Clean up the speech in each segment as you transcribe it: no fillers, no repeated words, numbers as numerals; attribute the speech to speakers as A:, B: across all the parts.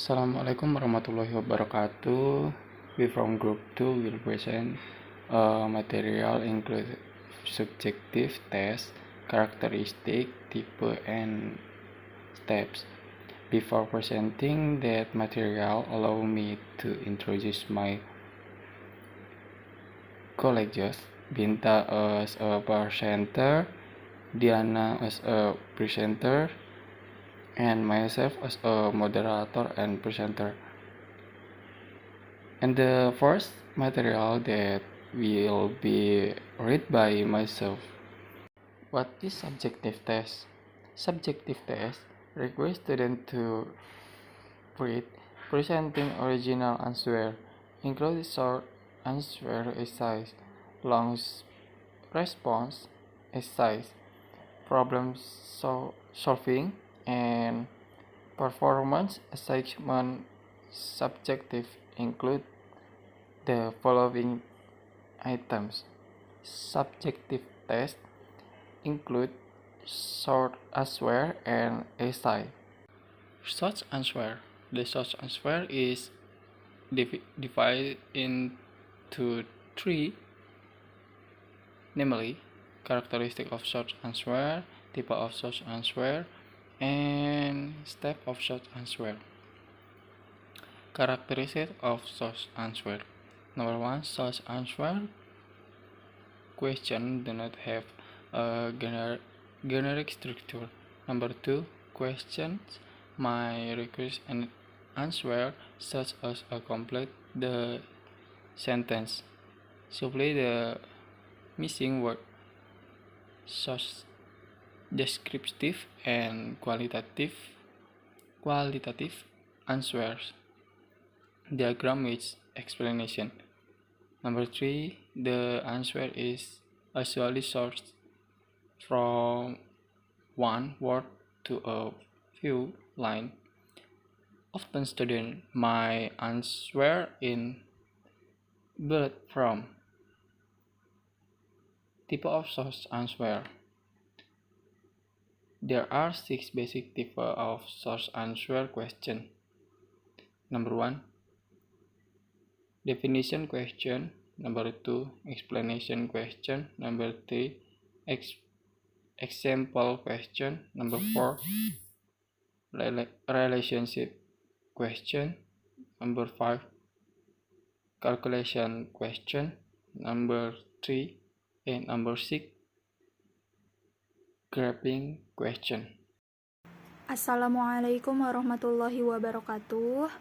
A: Assalamualaikum warahmatullahi wabarakatuh. We from group 2 will present material include subjective test, characteristic, type, and steps. Before presenting that material, allow me to introduce my colleagues. Binta as a presenter, Diana as a presenter, and myself as a moderator and presenter. And the first material that will be read by myself. What is subjective test? Subjective test requires students to read presenting original answer, include short answer essays, long response essays, problem solving, and performance assessment. Subjective include the following items. Subjective tests include short answer and essay. Short answer. The short answer is divided into three, namely characteristic of short answer, type of short answer, and step of short answer. Characteristic of short answer. Number 1, short answer questions do not have a generic structure. Number 2, questions may require an answer such as a complete the sentence, supply the missing word. Such descriptive and qualitative answers. Diagram with explanation. Number 3, the answer is usually short from one word to a few lines. Often students may answer in bullet form. Type of short answer. There are 6 basic types of short answer question. Number 1, definition question. Number 2, explanation question. Number 3, example question. Number 4, relationship question. Number 5, calculation question. Number 3 and number 6, graphing question.
B: Assalamualaikum warahmatullahi wabarakatuh.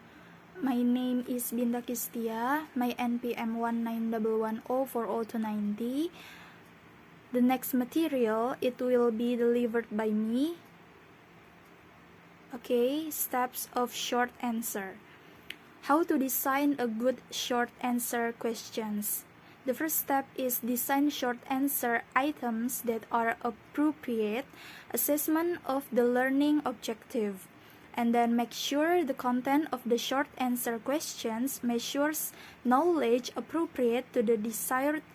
B: My name is Binta Kistia. My NPM 1911040-90. The next material, it will be delivered by me. Okay, steps of short answer. How to design a good short answer questions. The first step is design short answer items that are appropriate assessment of the learning objective. And then make sure the content of the short answer questions measures knowledge appropriate to the desired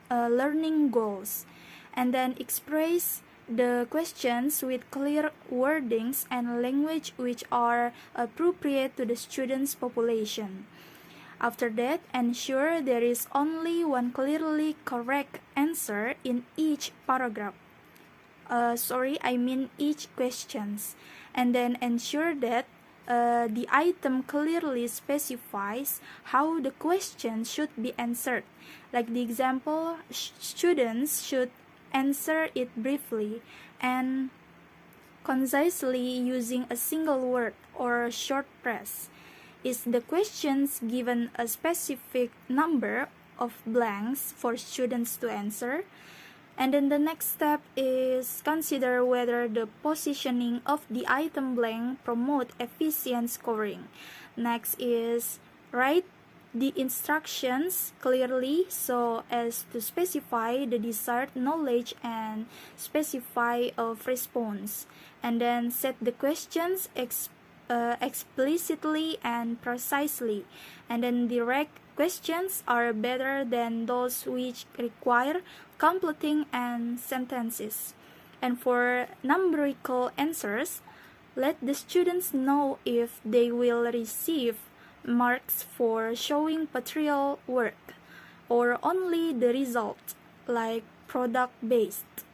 B: learning goals. And then express the questions with clear wordings and language which are appropriate to the student's population. After that, ensure there is only one clearly correct answer in each paragraph. Each questions. And then ensure that the item clearly specifies how the question should be answered. Like the example, students should answer it briefly and concisely using a single word or short phrase. Is the questions given a specific number of blanks for students to answer? And then the next step is consider whether the positioning of the item blank promote efficient scoring. Next is write the instructions clearly so as to specify the desired knowledge and specify of response. And then set the questions explicitly and precisely. And then direct questions are better than those which require completing and sentences. And for numerical answers, Let the students know if they will receive marks for showing material work or only the result, like product-based.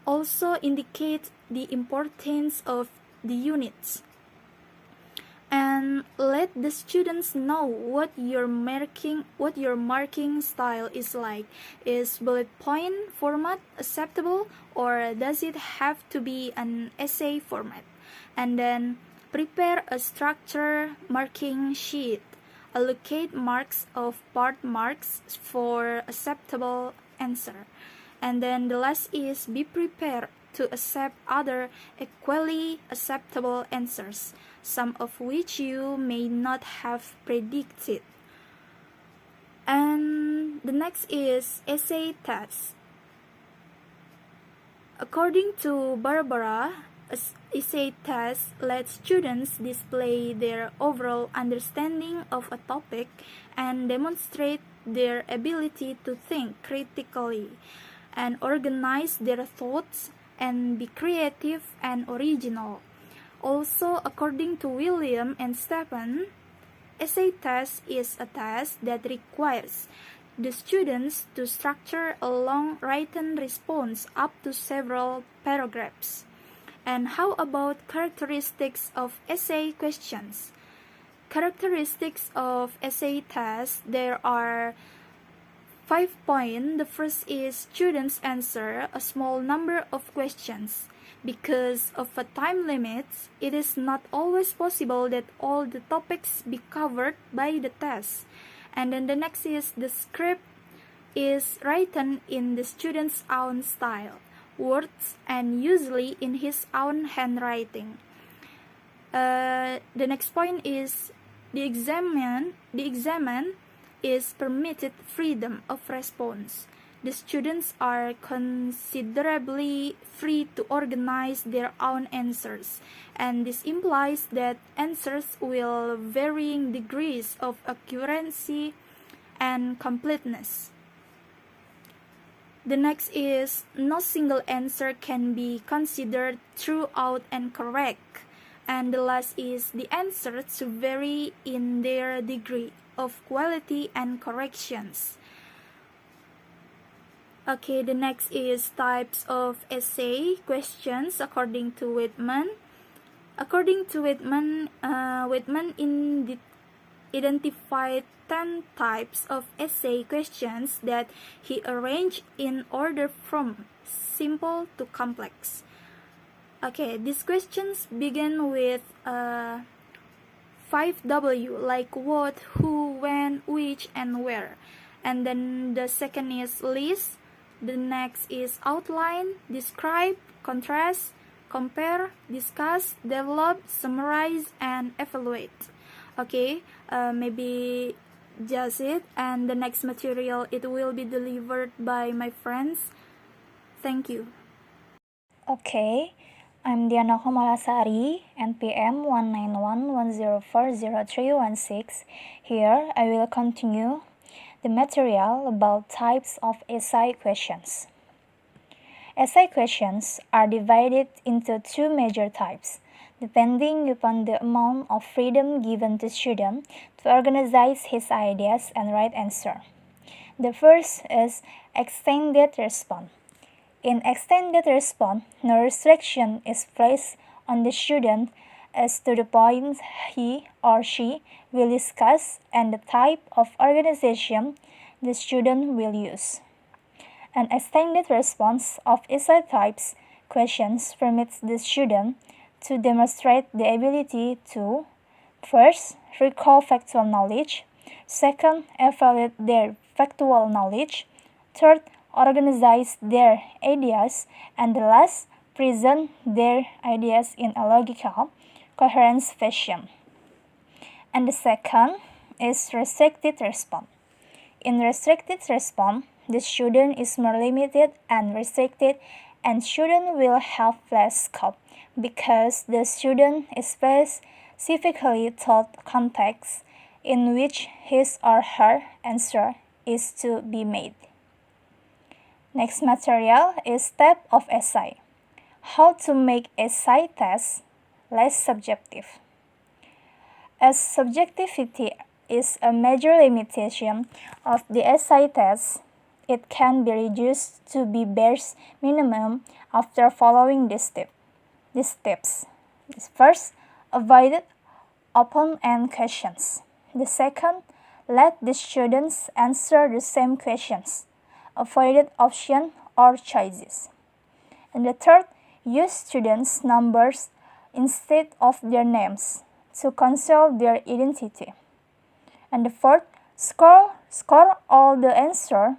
B: Also indicate the importance of the units. And let the students know what your marking style is like. Is bullet point format acceptable, or does it have to be an essay format? And then prepare a structure marking sheet. Allocate marks of part marks for acceptable answer. And then the last is be prepared to accept other equally acceptable answers, some of which you may not have predicted. And the next is essay test. According to Barbara, essay test lets students display their overall understanding of a topic and demonstrate their ability to think critically and organize their thoughts and be creative and original. Also, according to William and Stephen, essay test is a test that requires the students to structure a long written response up to several paragraphs. And how about characteristics of essay questions? Characteristics of essay test, there are 5 points. The first is students answer a small number of questions. Because of a time limit, it is not always possible that all the topics be covered by the test. And then the next is the script is written in the student's own style, words, and usually in his own handwriting. The next point is the examined is permitted freedom of response. The students are considerably free to organize their own answers, and this implies that answers will varying degrees of accuracy and completeness. The next is no single answer can be considered throughout and correct. And the last is the answers vary in their degree of quality and corrections. Okay, the next is types of essay questions according to Whitman. According to Whitman, identified 10 types of essay questions that he arranged in order from simple to complex. Okay, these questions begin with 5W, like what, who, when, which, and where. And then the second is list. The next is outline, describe, contrast, compare, discuss, develop, summarize, and evaluate. Okay, maybe just it. And the next material, it will be delivered by my friends. Thank you.
C: Okay, I'm Diana Komalasari, NPM 19110400316. Here, I will continue the material about types of essay questions. Essay questions are divided into two major types, depending upon the amount of freedom given to student to organize his ideas and write answer. The first is extended response. In extended response, no restriction is placed on the student as to the points he or she will discuss and the type of organization the student will use. An extended response of essay types questions permits the student to demonstrate the ability to, first, recall factual knowledge, second, evaluate their factual knowledge, third, organize their ideas, and the last, present their ideas in a logical, coherent fashion. And the second is restricted response. In restricted response, the student is more limited and restricted, and student will have less scope because the student is specifically taught context in which his or her answer is to be made. Next material is type of essay. How to make essay test. less subjective. As subjectivity is a major limitation of the essay test, it can be reduced to be bare minimum after following these steps. First, avoid open-end questions. The second, let the students answer the same questions, avoided options or choices. And the third, use students' numbers instead of their names to conceal their identity. And the fourth, score all the answer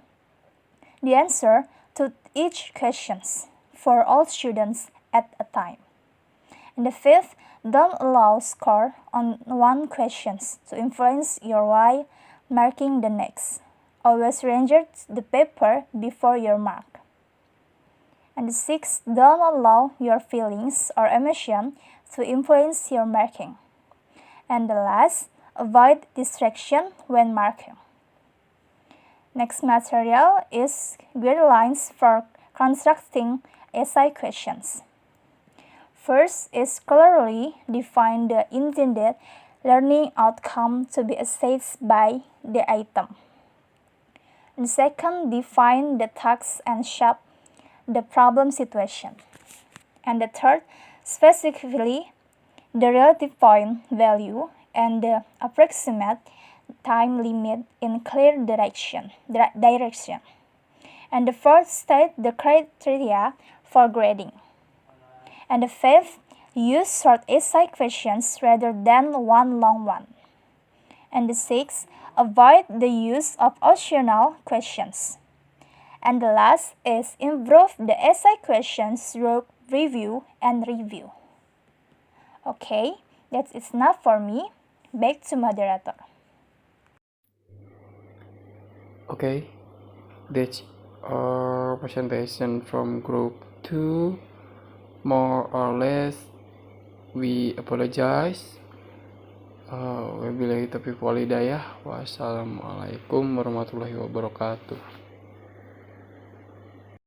C: to each questions for all students at a time. And the fifth, don't allow score on one question to influence your while marking the next. Always arrange the paper before your mark. And the sixth, don't allow your feelings or emotion to influence your marking. And the last, avoid distraction when marking. Next material is guidelines for constructing essay questions. First is clearly define the intended learning outcome to be assessed by the item. And second, define the task and shape the problem situation. And the third, specifically the relative point value and the approximate time limit in clear direction. And the fourth, state the criteria for grading. And the fifth, use short essay questions rather than one long one. And the sixth, avoid the use of optional questions. And the last is improve the essay questions through review and review. Okay, that's enough for me. Back to moderator.
A: Okay, that's our presentation from group 2. More or less, we apologize. Wabillahi taufiq wal hidayah. Wassalamualaikum warahmatullahi wabarakatuh.